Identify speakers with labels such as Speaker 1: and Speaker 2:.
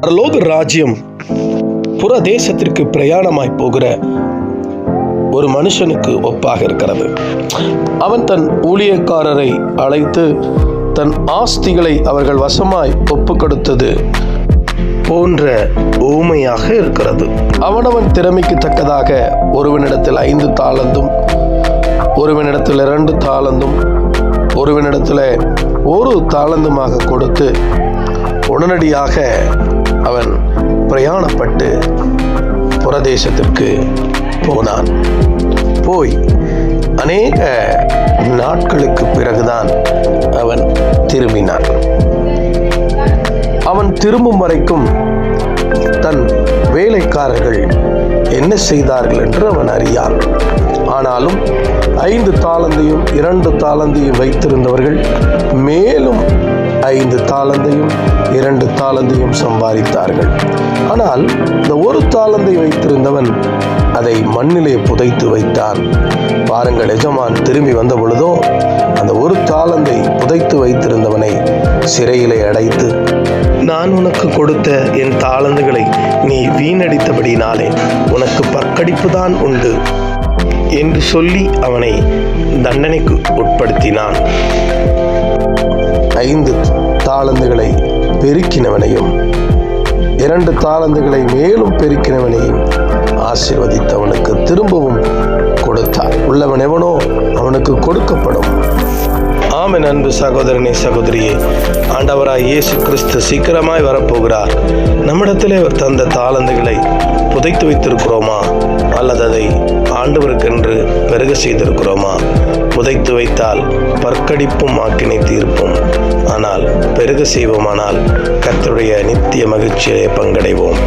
Speaker 1: பரலோக ராஜ்யம் புற தேசத்திற்கு பிரயாணமாய் போகிற ஒரு மனுஷனுக்கு ஒப்பாக இருக்கிறது. அவன் தன் ஊழியக்காரரை அழைத்து தன் ஆஸ்திகளை அவர்கள் வசமாய் ஒப்பு கொடுத்தது போன்ற ஊமையாக இருக்கிறது. அவனவன் திறமைக்கு தக்கதாக ஒருவனிடத்தில் 5 தாலந்தும், ஒருவனிடத்தில் 2 தாலந்தும், ஒருவனிடத்தில் 1 தாலந்துமாக கொடுத்து உடனடியாக அவன் பிரயாணப்பட்டு புறதேசத்திற்கு போனான். போய் அநேக நாட்களுக்கு பிறகுதான் அவன் திரும்பினான். அவன் திரும்பும் வரைக்கும் தன் வேலைக்காரர்கள் என்ன செய்தார்கள் என்று அவன் அறியான். ஆனாலும் 5 தாலந்தையும் 2 தாலந்தையும் வைத்திருந்தவர்கள் மேலும் 5 தாலந்தையும் 2 தாலந்தையும் சம்பாதித்தார்கள். ஆனால் இந்த 1 தாலந்தை வைத்திருந்தவன் அதை மண்ணிலே புதைத்து வைத்தான். பாருங்கள், எஜமான் திரும்பி வந்த பொழுதோ அந்த 1 தாலந்தை புதைத்து வைத்திருந்தவனை சிறையிலே அடைத்து, நான் உனக்கு கொடுத்த என் தாலந்துகளை நீ வீணடித்தபடினாலே உனக்கு பற்கடிப்பு தான் உண்டு என்று சொல்லி அவனை தண்டனைக்கு உட்படுத்தினான். 5 தாலந்துகளை பெருக்கினவனையும் 2 தாலந்துகளை மேலும் பெருக்கினவனையும் ஆசீர்வதித்தவனுக்கு திரும்பவும் கொடுத்தார். உள்ளவன் எவனோ அவனுக்கு கொடுக்கப்படும். ஆமென். அன்பு சகோதரனே, சகோதரியே, ஆண்டவராய் இயேசு கிறிஸ்து சீக்கிரமாய் வரப்போகிறார். நம்மிடத்திலே அவர் தந்த தாலந்துகளை புதைத்து வைத்திருக்கிறோமா அல்லது அதை ஆண்டவருக்கென்று பெருக செய்திருக்கிறோமா? புதைத்து வைத்தால் பற்கடிப்பும் ஆக்கினை தீர்ப்பும், ஆனால் பெருக செய்வோமானால் கர்த்தருடைய நித்திய மகிழ்ச்சியிலே பங்கடைவோம்.